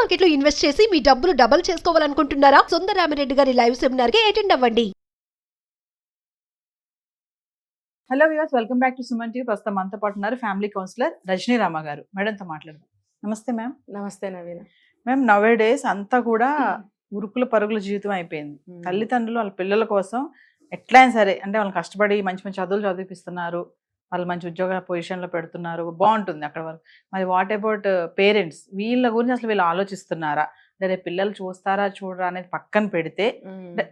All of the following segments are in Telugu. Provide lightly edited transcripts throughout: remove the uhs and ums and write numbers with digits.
మార్కెట్ లో ఇన్వెస్ట్ చేసి మీ డబ్బులు డబుల్ చేసుకోవాలనుకుంటున్నారా? సుందరరామిరెడ్డి గారి లైవ్ సెమినార్ కి అటెండ్ అవ్వండి. Hello viewers, welcome back to Suman TV. ప్రస్తుతం మనతో పాటు ఉన్నారు ఫ్యామిలీ కౌన్సిలర్ రజనీ రామ గారు. మేడంతో మాట్లాడదాం. నమస్తే మ్యామ్. నమస్తే నవీన. మ్యామ్, నవే డేస్ అంతా కూడా ఉరుకుల పరుగుల జీవితం అయిపోయింది. తల్లిదండ్రులు వాళ్ళ పిల్లల కోసం ఎట్లయినా సరే అంటే వాళ్ళు కష్టపడి మంచి మంచి చదువులు చదివిపిస్తున్నారు, వాళ్ళు మంచి ఉద్యోగ పొజిషన్లో పెడుతున్నారు, బాగుంటుంది అక్కడ వరకు. మరి వాట్ అబౌట్ పేరెంట్స్? వీళ్ళ గురించి అసలు వీళ్ళు ఆలోచిస్తున్నారా? రేపు పిల్లలు చూస్తారా చూడరా అనేది పక్కన పెడితే,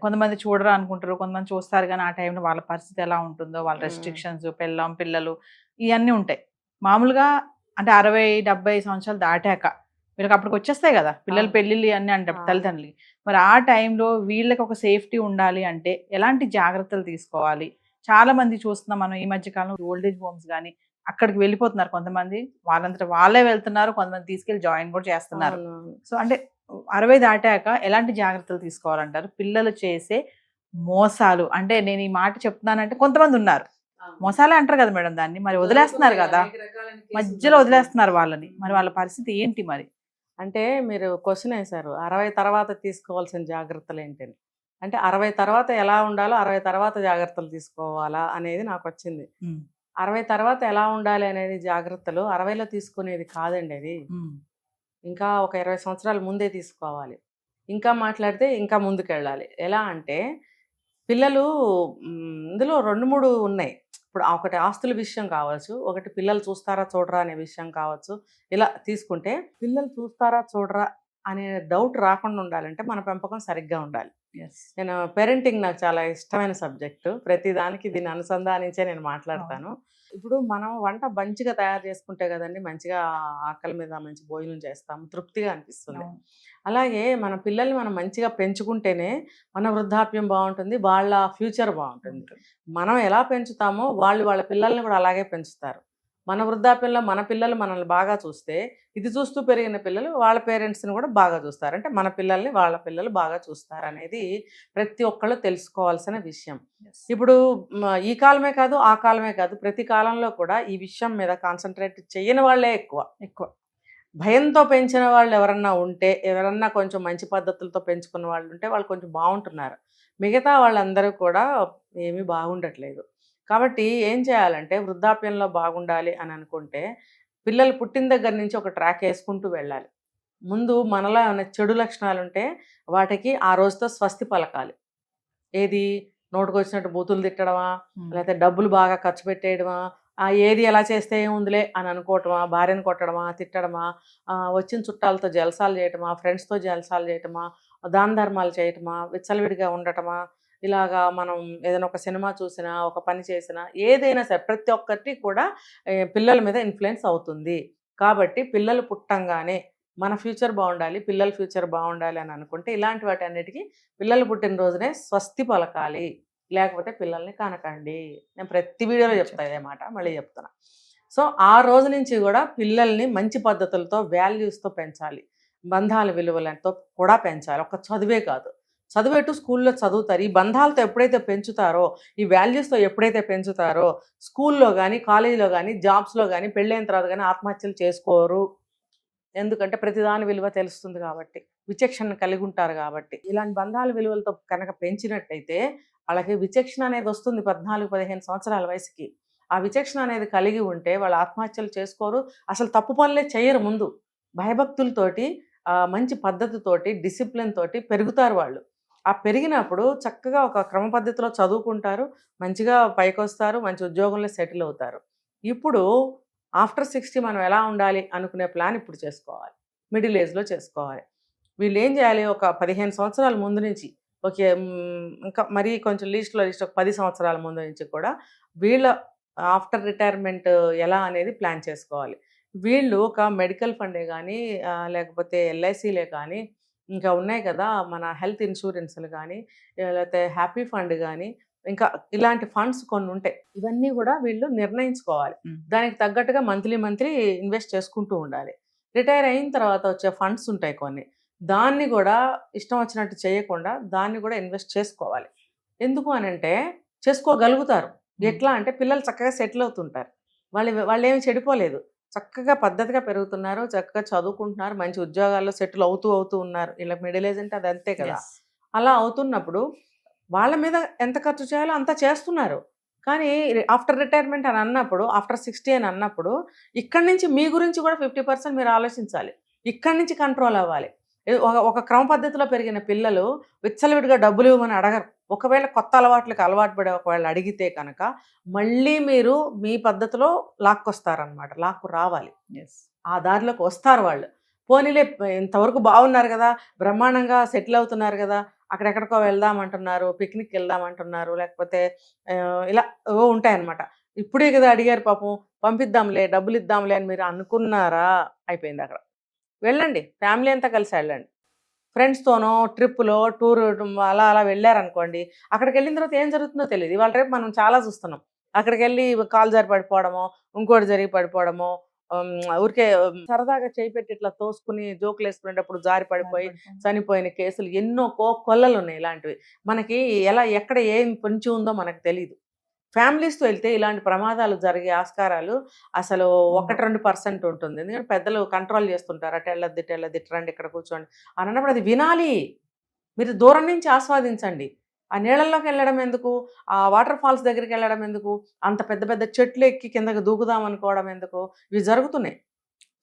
కొంతమంది చూడరా అనుకుంటారు, కొంతమంది చూస్తారు, కానీ ఆ టైంలో వాళ్ళ పరిస్థితి ఎలా ఉంటుందో, వాళ్ళ రెస్ట్రిక్షన్స్, పిల్లలు ఇవన్నీ ఉంటాయి. మామూలుగా అంటే 60-70 సంవత్సరాలు దాటాక వీళ్ళకి అప్పటికి వచ్చేస్తాయి కదా పిల్లలు, పెళ్ళిళ్ళు అన్నీ అంటే తల్లిదండ్రులకి. మరి ఆ టైంలో వీళ్ళకి ఒక సేఫ్టీ ఉండాలి అంటే ఎలాంటి జాగ్రత్తలు తీసుకోవాలి? చాలా మంది చూస్తున్నాం మనం ఈ మధ్య కాలంలో, ఓల్డేజ్ హోమ్స్ కానీ అక్కడికి వెళ్ళిపోతున్నారు కొంతమంది, వాళ్ళంతటా వాళ్ళే వెళ్తున్నారు, కొంతమంది తీసుకెళ్లి జాయిన్ కూడా చేస్తున్నారు. సో అంటే 60 దాటాక ఎలాంటి జాగ్రత్తలు తీసుకోవాలంటారు? పిల్లలు చేసే మోసాలు అంటే, నేను ఈ మాట చెప్తున్నానంటే కొంతమంది ఉన్నారు మోసాలే అంటారు కదా మేడం దాన్ని, మరి వదిలేస్తున్నారు కదా, మధ్యలో వదిలేస్తున్నారు వాళ్ళని, మరి వాళ్ళ పరిస్థితి ఏంటి? మరి అంటే మీరు క్వశ్చన్ వేశారు, 60 తర్వాత తీసుకోవాల్సిన జాగ్రత్తలు ఏంటని. అంటే 60 తర్వాత ఎలా ఉండాలో 60 తర్వాత జాగ్రత్తలు తీసుకోవాలా అనేది నాకు వచ్చింది. 60 తర్వాత ఎలా ఉండాలి అనేది జాగ్రత్తలు 60లో తీసుకునేది కాదండి. అది ఇంకా ఒక 20 సంవత్సరాల ముందే తీసుకోవాలి. ఇంకా మాట్లాడితే ఇంకా ముందుకెళ్ళాలి. ఎలా అంటే పిల్లలు ఇందులో 2-3 ఉన్నాయి. ఇప్పుడు ఒకటి ఆస్తుల విషయం కావచ్చు, ఒకటి పిల్లలు చూస్తారా చూడరా అనే విషయం కావచ్చు. ఇలా తీసుకుంటే పిల్లలు చూస్తారా చూడరా అనే డౌట్ రాకుండా ఉండాలంటే మన పెంపకం సరిగ్గా ఉండాలి. నేను పేరెంటింగ్ నాకు చాలా ఇష్టమైన సబ్జెక్టు. ప్రతిదానికి దీన్ని అనుసంధానించే నేను మాట్లాడతాను. ఇప్పుడు మనం వంట మంచిగా తయారు చేసుకుంటే కదండి మంచిగా ఆకలి మీద మంచి భోజనం చేస్తాము, తృప్తిగా అనిపిస్తుంది. అలాగే మన పిల్లల్ని మనం మంచిగా పెంచుకుంటేనే మన వృద్ధాప్యం బాగుంటుంది, వాళ్ళ ఫ్యూచర్ బాగుంటుంది. మనం ఎలా పెంచుతామో వాళ్ళ పిల్లల్ని కూడా అలాగే పెంచుతారు. మన వృద్ధాప్యంలో మన పిల్లలు మనల్ని బాగా చూస్తే, ఇది చూస్తూ పెరిగిన పిల్లలు వాళ్ళ పేరెంట్స్ని కూడా బాగా చూస్తారు. అంటే మన పిల్లల్ని వాళ్ళ పిల్లలు బాగా చూస్తారు అనేది ప్రతి ఒక్కళ్ళు తెలుసుకోవాల్సిన విషయం. ఇప్పుడు ఈ కాలమే కాదు, ఆ కాలమే కాదు, ప్రతి కాలంలో కూడా ఈ విషయం మీద కాన్సన్ట్రేట్ చేయని వాళ్ళే ఎక్కువ. భయంతో పెంచిన వాళ్ళు ఎవరన్నా ఉంటే, ఎవరన్నా కొంచెం మంచి పద్ధతులతో పెంచుకున్న వాళ్ళు ఉంటే వాళ్ళు కొంచెం బాగుంటున్నారు. మిగతా వాళ్ళందరూ కూడా ఏమీ బాగుండట్లేదు. కాబట్టి ఏం చేయాలంటే, వృద్ధాప్యంలో బాగుండాలి అని అనుకుంటే పిల్లలు పుట్టిన దగ్గర నుంచి ఒక ట్రాక్ వేసుకుంటూ వెళ్ళాలి. ముందు మనలో ఏమైనా చెడు లక్షణాలు ఉంటే వాటికి ఆ రోజుతో స్వస్తి పలకాలి. ఏది? నోటుకొచ్చినట్టు బూతులు తిట్టడమా, లేకపోతే డబ్బులు బాగా ఖర్చు పెట్టేయడమా, ఏది ఎలా చేస్తే ఏముందిలే అని అనుకోవటమా, భార్యను కొట్టడమా, తిట్టడమా, వచ్చిన చుట్టాలతో జలసాలు చేయటమా, ఫ్రెండ్స్తో జలసాలు చేయటమా, దాన ధర్మాలు చేయటమా, విచ్చలవిడిగా ఉండటమా, ఇలాగా మనం ఏదైనా ఒక సినిమా చూసినా, ఒక పని చేసినా, ఏదైనా సరే ప్రతి ఒక్కటి కూడా పిల్లల మీద ఇన్ఫ్లుయెన్స్ అవుతుంది. కాబట్టి పిల్లలు పుట్టంగానే మన ఫ్యూచర్ బాగుండాలి, పిల్లల ఫ్యూచర్ బాగుండాలి అని అనుకుంటే ఇలాంటి వాటి అన్నిటికీ పిల్లలు పుట్టినరోజునే స్వస్తి పలకాలి, లేకపోతే పిల్లల్ని కనకండి. నేను ప్రతి వీడియోలో చెప్తాను ఇదే మాట, మళ్ళీ చెప్తున్నా. సో ఆ రోజు నుంచి కూడా పిల్లల్ని మంచి పద్ధతులతో, వాల్యూస్తో పెంచాలి, బంధాల విలువలతో కూడా పెంచాలి. ఒక చదువే కాదు, చదివేట్టు స్కూల్లో చదువుతారు. ఈ బంధాలతో ఎప్పుడైతే పెంచుతారో, ఈ వాల్యూస్తో ఎప్పుడైతే పెంచుతారో, స్కూల్లో కానీ, కాలేజీలో కానీ, జాబ్స్లో కానీ, పెళ్ళైన తర్వాత కానీ ఆత్మహత్యలు చేసుకోరు. ఎందుకంటే ప్రతిదాని విలువ తెలుస్తుంది కాబట్టి, విచక్షణ కలిగి ఉంటారు కాబట్టి. ఇలాంటి బంధాల విలువలతో కనుక పెంచినట్టయితే వాళ్ళకి విచక్షణ అనేది వస్తుంది 14-15 సంవత్సరాల వయసుకి. ఆ విచక్షణ అనేది కలిగి ఉంటే వాళ్ళు ఆత్మహత్యలు చేసుకోరు, అసలు తప్పు పనులే చేయరు. ముందు భయభక్తులతోటి, మంచి పద్ధతితోటి, డిసిప్లిన్ తోటి పెరుగుతారు వాళ్ళు. ఆ పెరిగినప్పుడు చక్కగా ఒక క్రమ పద్ధతిలో చదువుకుంటారు, మంచిగా పైకి వస్తారు, మంచి ఉద్యోగంలో సెటిల్ అవుతారు. ఇప్పుడు ఆఫ్టర్ 60 మనం ఎలా ఉండాలి అనుకునే ప్లాన్ ఇప్పుడు చేసుకోవాలి, మిడిల్ ఏజ్లో చేసుకోవాలి. వీళ్ళు ఏం చేయాలి? ఒక 15 సంవత్సరాల ముందు నుంచి, ఓకే, ఇంకా మరీ కొంచెం లిస్ట్ ఒక 10 సంవత్సరాల ముందు నుంచి కూడా వీళ్ళ ఆఫ్టర్ రిటైర్మెంట్ ఎలా అనేది ప్లాన్ చేసుకోవాలి. వీళ్ళు ఒక మెడికల్ ఫండే కానీ, లేకపోతే ఎల్ఐసీలే కానీ, ఇంకా ఉన్నాయి కదా మన హెల్త్ ఇన్సూరెన్స్లు కానీ, లేకపోతే హ్యాపీ ఫండ్ కానీ, ఇంకా ఇలాంటి ఫండ్స్ కొన్ని ఉంటాయి. ఇవన్నీ కూడా వీళ్ళు నిర్ణయించుకోవాలి. దానికి తగ్గట్టుగా మంత్లీ ఇన్వెస్ట్ చేసుకుంటూ ఉండాలి. రిటైర్ అయిన తర్వాత వచ్చే ఫండ్స్ ఉంటాయి కొన్ని, దాన్ని కూడా ఇష్టం వచ్చినట్టు చేయకుండా దాన్ని కూడా ఇన్వెస్ట్ చేసుకోవాలి. ఎందుకు అని అంటే చేసుకోగలుగుతారు. ఎట్లా అంటే పిల్లలు చక్కగా సెటిల్ అవుతుంటారు, వాళ్ళు ఏమి చెడిపోలేదు, చక్కగా పద్ధతిగా పెరుగుతున్నారు, చక్కగా చదువుకుంటున్నారు, మంచి ఉద్యోగాల్లో సెటిల్ అవుతూ ఉన్నారు. ఇలా మిడిల్ ఏజ్ అంటే అది అంతే కదా. Yes. అలా అవుతున్నప్పుడు వాళ్ళ మీద ఎంత ఖర్చు చేయాలో అంత చేస్తున్నారు. కానీ ఆఫ్టర్ రిటైర్మెంట్ అని అన్నప్పుడు, ఆఫ్టర్ 60 అని అన్నప్పుడు, ఇక్కడి నుంచి మీ గురించి కూడా 50% మీరు ఆలోచించాలి. ఇక్కడి నుంచి కంట్రోల్ అవ్వాలి. ఒక క్రమ పద్ధతిలో పెరిగిన పిల్లలు విచ్చలవిడిగా డబ్బులు ఇవ్వమని అడగరు. ఒకవేళ కొత్త అలవాట్లకి అలవాటు పడి ఒకవేళ అడిగితే కనుక మళ్ళీ మీరు మీ పద్ధతిలో లాక్కొస్తారనమాట. లాక్కు రావాలి. Yes. ఆ దారిలోకి వస్తారు వాళ్ళు. పోనీలే ఇంతవరకు బాగున్నారు కదా, బ్రహ్మాండంగా సెటిల్ అవుతున్నారు కదా, అక్కడెక్కడికో వెళ్దామంటున్నారు, పిక్నిక్ వెళ్దామంటున్నారు, లేకపోతే ఇలా ఏవో ఉంటాయన్నమాట. ఇప్పుడే కదా అడిగారు పాపం, పంపిద్దాంలే, డబ్బులు ఇద్దాంలే అని మీరు అనుకున్నారా, అయిపోయింది అక్కడ. వెళ్ళండి, ఫ్యామిలీ అంతా కలిసి వెళ్ళండి. ఫ్రెండ్స్తోనో ట్రిప్పులో టూర్ అలా అలా వెళ్ళారనుకోండి, అక్కడికి వెళ్ళిన తర్వాత ఏం జరుగుతుందో తెలియదు. ఇవాళ రేపు మనం చాలా చూస్తున్నాం. అక్కడికి వెళ్ళి కాలు జారి పడిపోవడమో, ఇంకోటి జరిగి పడిపోవడమో, ఊరికే సరదాగా చేయి పెట్టి ఇట్లా తోసుకుని జోకులు వేసుకునేటప్పుడు జారి పడిపోయి చనిపోయిన కేసులు ఎన్నో కొల్లలు ఉన్నాయి ఇలాంటివి. మనకి ఎక్కడ ఏం పొంచి ఉందో మనకు తెలియదు. ఫ్యామిలీస్తో వెళ్తే ఇలాంటి ప్రమాదాలు జరిగే ఆస్కారాలు అసలు 1-2% ఉంటుంది. ఎందుకంటే పెద్దలు కంట్రోల్ చేస్తుంటారు, అటు వెళ్ళొద్దు ఇటు వెళ్ళొద్దు, ఇటు రండి ఇక్కడ కూర్చోండి అని అన్నప్పుడు అది వినాలి. మీరు దూరం నుంచి ఆస్వాదించండి. ఆ నీళ్ళల్లోకి వెళ్ళడం ఎందుకు, ఆ వాటర్ ఫాల్స్ దగ్గరికి వెళ్ళడం ఎందుకు, అంత పెద్ద పెద్ద చెట్లు ఎక్కి కిందకి దూకుదాం అనుకోవడం ఎందుకు, ఇవి జరుగుతున్నాయి.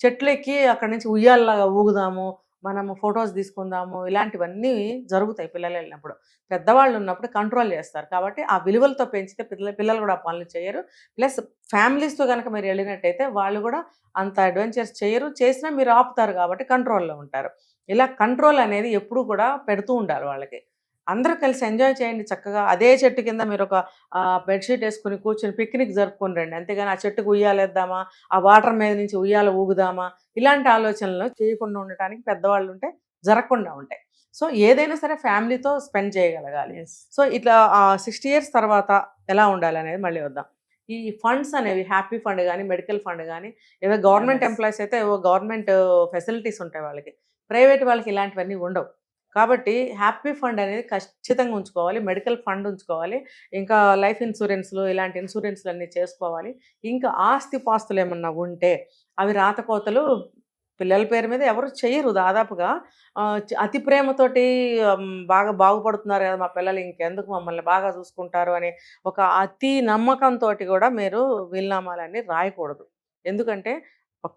చెట్లు ఎక్కి అక్కడి నుంచి ఉయ్యాలలాగా ఊగుదాము, మనము ఫొటోస్ తీసుకుందాము, ఇలాంటివన్నీ జరుగుతాయి పిల్లలు వెళ్ళినప్పుడు. పెద్దవాళ్ళు ఉన్నప్పుడు కంట్రోల్ చేస్తారు. కాబట్టి ఆ విలువలతో పెంచితే పిల్లలు కూడా ఆ పనులు చేయరు. ప్లస్ ఫ్యామిలీస్తో కనుక మీరు వెళ్ళినట్టయితే వాళ్ళు కూడా అంత అడ్వెంచర్స్ చేయరు. చేసినా మీరు ఆపుతారు కాబట్టి కంట్రోల్లో ఉంటారు. ఇలా కంట్రోల్ అనేది ఎప్పుడూ కూడా పెడుతూ ఉండాలి వాళ్ళకి. అందరూ కలిసి ఎంజాయ్ చేయండి చక్కగా. అదే చెట్టు కింద మీరు ఒక బెడ్షీట్ వేసుకుని కూర్చొని పిక్నిక్ జరుపుకొని రండి. అంతేగాని ఆ చెట్టుకు ఉయ్యాలేద్దామా, ఆ వాటర్ మీద నుంచి ఉయ్యాల ఊగుదామా, ఇలాంటి ఆలోచనలు చేయకుండా ఉండటానికి పెద్దవాళ్ళు ఉంటే జరగకుండా ఉంటాయి. సో ఏదైనా సరే ఫ్యామిలీతో స్పెండ్ చేయగలగాలి. Yes. సో ఇట్లా 60 ఇయర్స్ తర్వాత ఎలా ఉండాలి అనేది మళ్ళీ వద్దాం. ఈ ఫండ్స్ అనేవి హ్యాపీ ఫండ్ కానీ, మెడికల్ ఫండ్ కానీ, ఏదో గవర్నమెంట్ Yes. ఎంప్లాయీస్ అయితే ఏవో గవర్నమెంట్ ఫెసిలిటీస్ ఉంటాయి వాళ్ళకి, ప్రైవేట్ వాళ్ళకి ఇలాంటివన్నీ ఉండవు. కాబట్టి హ్యాపీ ఫండ్ అనేది ఖచ్చితంగా ఉంచుకోవాలి, మెడికల్ ఫండ్ ఉంచుకోవాలి, ఇంకా లైఫ్ ఇన్సూరెన్స్లు ఇలాంటి ఇన్సూరెన్స్లు అన్నీ చేసుకోవాలి. ఇంకా ఆస్తిపాస్తులు ఏమన్నా ఉంటే అవి రాతకోతలు పిల్లల పేరు మీద ఎవరు చేయరు దాదాపుగా. అతి ప్రేమతోటి బాగా బాగుపడుతున్నారు కదా మా పిల్లలు, ఇంకెందుకు మమ్మల్ని బాగా చూసుకుంటారు అని ఒక అతి నమ్మకంతో కూడా మీరు వీలునామాలన్నీ రాయకూడదు. ఎందుకంటే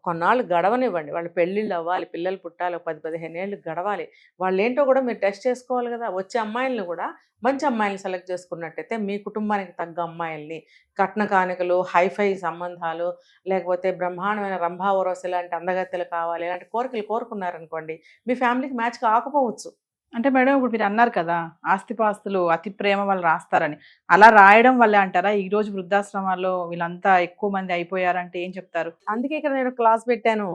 కొన్నాళ్ళు గడవనివ్వండి, వాళ్ళు పెళ్ళిళ్ళు అవ్వాలి, పిల్లలు పుట్టాలి, 10-15 ఏళ్ళు గడవాలి. వాళ్ళు ఏంటో కూడా మీరు టెస్ట్ చేసుకోవాలి కదా. వచ్చే అమ్మాయిలను కూడా మంచి అమ్మాయిలను సెలెక్ట్ చేసుకున్నట్టయితే మీ కుటుంబానికి తగ్గ అమ్మాయిల్ని, కట్న కానుకలు, హైఫై సంబంధాలు, లేకపోతే బ్రహ్మాండమైన రంభా ఊర్వశి లాంటి అందగత్తెలు కావాలి, ఇలాంటి కోరికలు కోరుకున్నారనుకోండి, మీ ఫ్యామిలీకి మ్యాచ్ కాకపోవచ్చు. అంటే మేడం ఇప్పుడు మీరు అన్నారు కదా ఆస్తిపాస్తులు అతి ప్రేమ వాళ్ళు రాస్తారని, అలా రాయడం వల్ల అంటారా ఈ రోజు వృద్ధాశ్రమాల్లో వీళ్ళంతా ఎక్కువ మంది అయిపోయారంటే ఏం చెప్తారు? అందుకే ఇక్కడ నేను క్లాస్ పెట్టాను.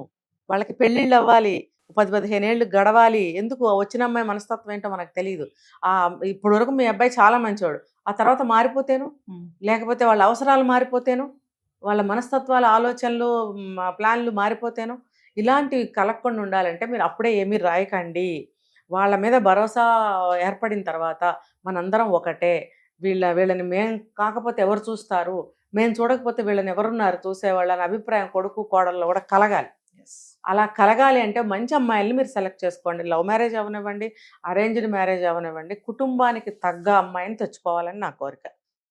వాళ్ళకి పెళ్ళిళ్ళు అవ్వాలి, 10-15 ఏళ్ళు గడవాలి. ఎందుకు వచ్చిన అమ్మాయి మనస్తత్వం ఏంటో మనకు తెలియదు. ఇప్పటి వరకు మీ అబ్బాయి చాలా మంచోడు, ఆ తర్వాత మారిపోతేను, లేకపోతే వాళ్ళ అవసరాలు మారిపోతేను, వాళ్ళ మనస్తత్వాల ఆలోచనలు ప్లాన్లు మారిపోతేను, ఇలాంటివి కలగకుండా ఉండాలంటే మీరు అప్పుడే ఏమీ రాయకండి. వాళ్ళ మీద భరోసా ఏర్పడిన తర్వాత మనందరం ఒకటే, వీళ్ళని మేం కాకపోతే ఎవరు చూస్తారు, మేము చూడకపోతే వీళ్ళని ఎవరున్నారు చూసేవాళ్ళు అనే అభిప్రాయం కొడుకు కోడల్లో కూడా కలగాలి. అలా కలగాలి అంటే మంచి అమ్మాయిల్ని మీరు సెలెక్ట్ చేసుకోండి. లవ్ మ్యారేజ్ అవనివ్వండి, అరేంజ్డ్ మ్యారేజ్ అవనివ్వండి, కుటుంబానికి తగ్గ అమ్మాయిని తెచ్చుకోవాలని నా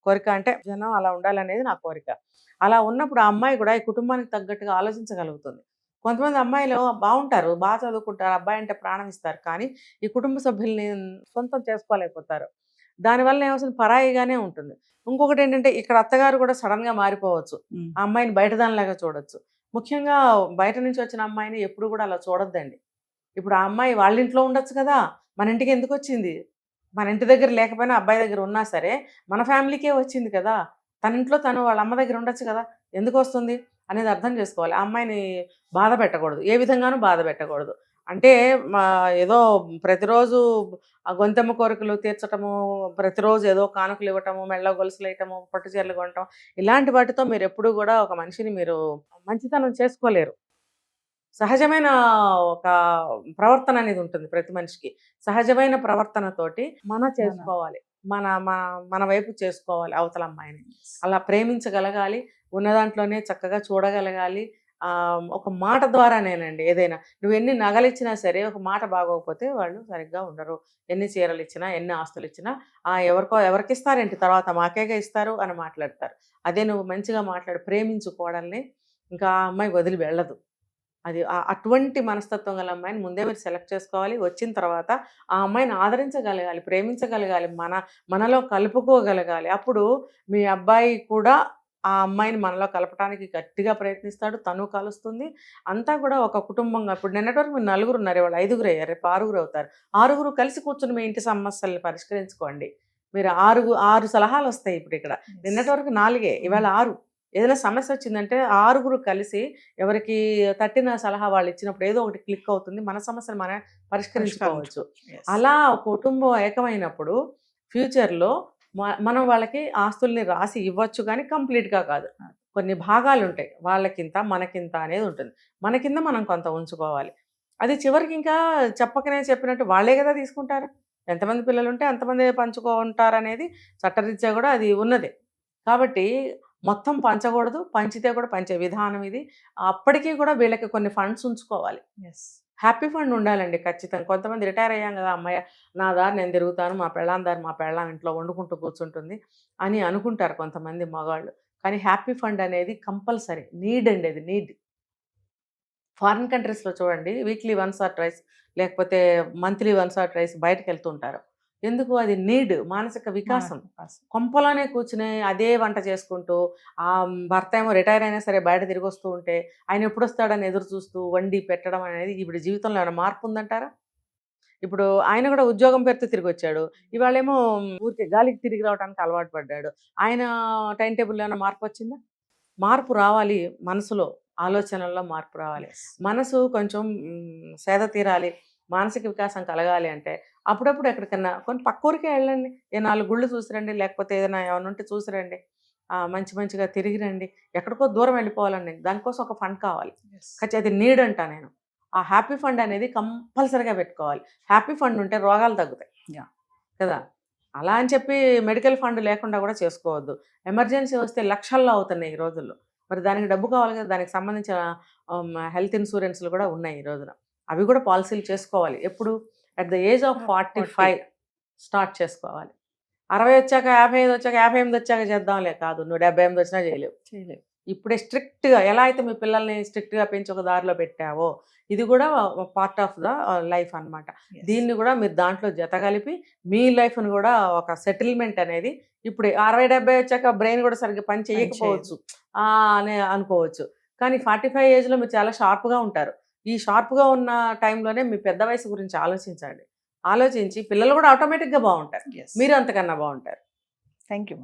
కోరిక అంటే జనం అలా ఉండాలనేది నా కోరిక. అలా ఉన్నప్పుడు ఆ అమ్మాయి కూడా ఈ కుటుంబానికి తగ్గట్టుగా ఆలోచించగలుగుతుంది. కొంతమంది అమ్మాయిలు బాగుంటారు, బాగా చదువుకుంటారు, అబ్బాయి అంటే ప్రాణం ఇస్తారు, కానీ ఈ కుటుంబ సభ్యుల్ని సొంతం చేసుకోలేకపోతారు. దానివల్ల ఏమవుతుంది, పరాయిగానే ఉంటుంది. ఇంకొకటి ఏంటంటే ఇక్కడ అత్తగారు కూడా సడన్గా మారిపోవచ్చు, ఆ అమ్మాయిని బయటదానిలాగా చూడొచ్చు. ముఖ్యంగా బయట నుంచి వచ్చిన అమ్మాయిని ఎప్పుడు కూడా అలా చూడొద్దండి. ఇప్పుడు ఆ అమ్మాయి వాళ్ళ ఇంట్లో ఉండొచ్చు కదా, మన ఇంటికి ఎందుకు వచ్చింది? మన ఇంటి దగ్గర లేకపోయినా అబ్బాయి దగ్గర ఉన్నా సరే మన ఫ్యామిలీకే వచ్చింది కదా, తన ఇంట్లో తను వాళ్ళ అమ్మ దగ్గర ఉండొచ్చు కదా, ఎందుకు వస్తుంది అనేది అర్థం చేసుకోవాలి. ఆ అమ్మాయిని బాధ పెట్టకూడదు, ఏ విధంగానూ బాధ పెట్టకూడదు. అంటే ఏదో ప్రతిరోజు ఆ గొంతెమ్మ కోరికలు తీర్చటము, ప్రతిరోజు ఏదో కానుకలు ఇవ్వటము, మెళ్ళ గొలుసులు వేయటము, పట్టు చీరలు కొనటం, ఇలాంటి వాటితో మీరు ఎప్పుడు కూడా ఒక మనిషిని మీరు మంచితనం చేసుకోలేరు. సహజమైన ఒక ప్రవర్తన అనేది ఉంటుంది ప్రతి మనిషికి. సహజమైన ప్రవర్తనతోటి చేసుకోవాలి, మన మన వైపు చేసుకోవాలి అవతల అమ్మాయిని. అలా ప్రేమించగలగాలి, ఉన్న దాంట్లోనే చక్కగా చూడగలగాలి, ఒక మాట ద్వారానేనండి ఏదైనా. నువ్వు ఎన్ని నగలు ఇచ్చినా సరే ఒక మాట బాగోకపోతే వాళ్ళు సరిగ్గా ఉండరు. ఎన్ని చీరలు ఇచ్చినా, ఎన్ని ఆస్తులు ఇచ్చినా ఎవరికి ఇస్తారేంటి తర్వాత మాకేగా ఇస్తారు అని మాట్లాడతారు. అదే నువ్వు మంచిగా మాట్లాడి ప్రేమించు కోడల్ని, ఇంకా ఆ అమ్మాయి వదిలి వెళ్ళదు. అది అటువంటి మనస్తత్వం గల అమ్మాయిని ముందే మీరు సెలెక్ట్ చేసుకోవాలి. వచ్చిన తర్వాత ఆ అమ్మాయిని ఆదరించగలగాలి, ప్రేమించగలగాలి, మనలో కలుపుకోగలగాలి. అప్పుడు మీ అబ్బాయి కూడా ఆ అమ్మాయిని మనలో కలపడానికి గట్టిగా ప్రయత్నిస్తాడు. తను కలుస్తుంది. అంతా కూడా ఒక కుటుంబంగా. ఇప్పుడు నిన్నటి వరకు మీరు నలుగురు ఉన్నారు, ఇవాళ 5గురు అయ్యారు, రేపు 6గురు అవుతారు. 6గురు కలిసి కూర్చొని మీ ఇంటి సమస్యల్ని పరిష్కరించుకోండి. మీరు 6 సలహాలు వస్తాయి ఇప్పుడు ఇక్కడ. నిన్నటి వరకు 4, ఇవాళ 6. ఏదైనా సమస్య వచ్చిందంటే 6గురు కలిసి ఎవరికి తట్టిన సలహా వాళ్ళు ఇచ్చినప్పుడు ఏదో ఒకటి క్లిక్ అవుతుంది. మన సమస్యను మనం పరిష్కరించుకోవచ్చు. అలా కుటుంబం ఏకమైనప్పుడు ఫ్యూచర్లో మనం వాళ్ళకి ఆస్తుల్ని రాసి ఇవ్వచ్చు, కానీ కంప్లీట్గా కాదు. కొన్ని భాగాలు ఉంటాయి, వాళ్ళకింత మనకింత అనేది ఉంటుంది. మన కింద మనం కొంత ఉంచుకోవాలి. అది చివరికి ఇంకా చెప్పినట్టు వాళ్ళే కదా తీసుకుంటారు. ఎంతమంది పిల్లలు ఉంటే అంతమంది పంచుకుంటారు అనేది చట్టరీత్యా కూడా అది ఉన్నదే. కాబట్టి మొత్తం పంచకూడదు, పంచితే కూడా పంచే విధానం ఇది. అప్పటికీ కూడా వీళ్ళకి కొన్ని ఫండ్స్ ఉంచుకోవాలి. హ్యాపీ ఫండ్ ఉండాలండి ఖచ్చితంగా. కొంతమంది రిటైర్ అయ్యాం కదా, అమ్మాయి నా దారి నేను తిరుగుతాను, మా పెళ్ళాం ఇంట్లో వండుకుంటూ కూర్చుంటుంది అని అనుకుంటారు కొంతమంది మగాళ్ళు. కానీ హ్యాపీ ఫండ్ అనేది కంపల్సరీ నీడ్ అండి. అది నీడ్. ఫారిన్ కంట్రీస్లో చూడండి, వీక్లీ వన్స్ ఆర్ ట్వైస్ లేకపోతే మంత్లీ వన్స్ ఆర్ ట్వైస్ బయటకు వెళ్తుంటారు. ఎందుకు? అది నీడ్, మానసిక వికాసం. కొంపలోనే కూర్చుని అదే వంట చేసుకుంటూ ఆ భర్త ఏమో రిటైర్ అయినా సరే బయట తిరిగి వస్తూ ఉంటే ఆయన ఎప్పుడు వస్తాడని ఎదురు చూస్తూ వండి పెట్టడం అనేది ఇప్పుడు జీవితంలో ఏమైనా మార్పు ఉందంటారా? ఇప్పుడు ఆయన కూడా ఉద్యోగం పేరుతో తిరిగి వచ్చాడు, ఇవాళేమో ఊరికే గాలికి తిరిగి రావడానికి అలవాటు పడ్డాడు. ఆయన టైం టేబుల్లో ఏమైనా మార్పు వచ్చిందా? మార్పు రావాలి. మనసులో, ఆలోచనల్లో మార్పు రావాలి. మనసు కొంచెం సేద తీరాలి, మానసిక వికాసం కలగాలి అంటే అప్పుడప్పుడు ఎక్కడికన్నా కొన్ని పక్క ఊరికే వెళ్ళండి. 4 గుళ్ళు చూసిరండి, లేకపోతే ఏదైనా ఏమైనా ఉంటే చూసిరండి, మంచిగా తిరిగి రండి. ఎక్కడికో దూరం వెళ్ళిపోవాలండి, దానికోసం ఒక ఫండ్ కావాలి. అది నీడ్ అంటా నేను. ఆ హ్యాపీ ఫండ్ అనేది కంపల్సరీగా పెట్టుకోవాలి. హ్యాపీ ఫండ్ ఉంటే రోగాలు తగ్గుతాయి కదా. అలా అని చెప్పి మెడికల్ ఫండ్ లేకుండా కూడా చేసుకోవద్దు. ఎమర్జెన్సీ వస్తే లక్షల్లో అవుతున్నాయి ఈ రోజుల్లో. మరి దానికి డబ్బు కావాలి కదా, దానికి సంబంధించిన హెల్త్ ఇన్సూరెన్స్లు కూడా ఉన్నాయి ఈ రోజున. అవి కూడా పాలసీలు చేసుకోవాలి. ఎప్పుడు? At the age of 45 start చేసుకోవాలి. 60 వచ్చాక, 55 వచ్చాక, 58 వచ్చాక చేద్దాంలే కాదు. నువ్వు 78 వచ్చినా చేయలేవు. ఇప్పుడే స్ట్రిక్ట్గా ఎలా అయితే మీ పిల్లల్ని స్ట్రిక్ట్గా పెంచి ఒక దారిలో పెట్టావో, ఇది కూడా పార్ట్ ఆఫ్ ద లైఫ్ అన్నమాట. దీన్ని కూడా మీరు దాంట్లో జత కలిపి మీ లైఫ్ని కూడా ఒక సెటిల్మెంట్ అనేది ఇప్పుడు 60-70 వచ్చాక బ్రెయిన్ కూడా సరిగ్గా పని చేయకపోవచ్చు అని అనుకోవచ్చు. కానీ 45 ఏజ్లో మీరు చాలా షార్ప్గా ఉంటారు. ఈ షార్ప్గా ఉన్న టైంలోనే మీ పెద్ద వయసు గురించి ఆలోచించండి. ఆలోచించి పిల్లలు కూడా ఆటోమేటిక్గా బాగుంటారు, మీరు అంతకన్నా బాగుంటారు. Thank you.